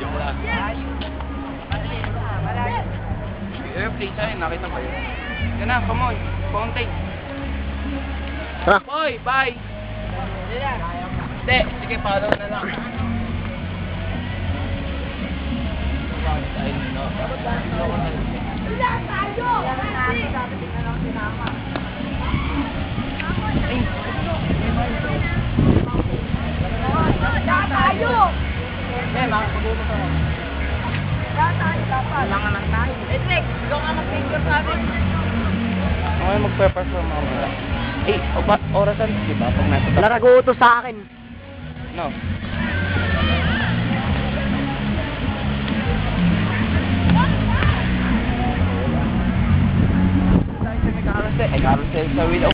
Joke lang. Airplane sa'yo, nakita ko yun. Yan na, come on. Fountain. Tara. Boy, bye! Hindi, sige, follow na lang. Okay, magpe-perform ako muna. Eh, orasan, di ba? Pag nasa Wala nag-uutos sa akin. No. Tayo sa may carousel. Ay, carousel sa wheel.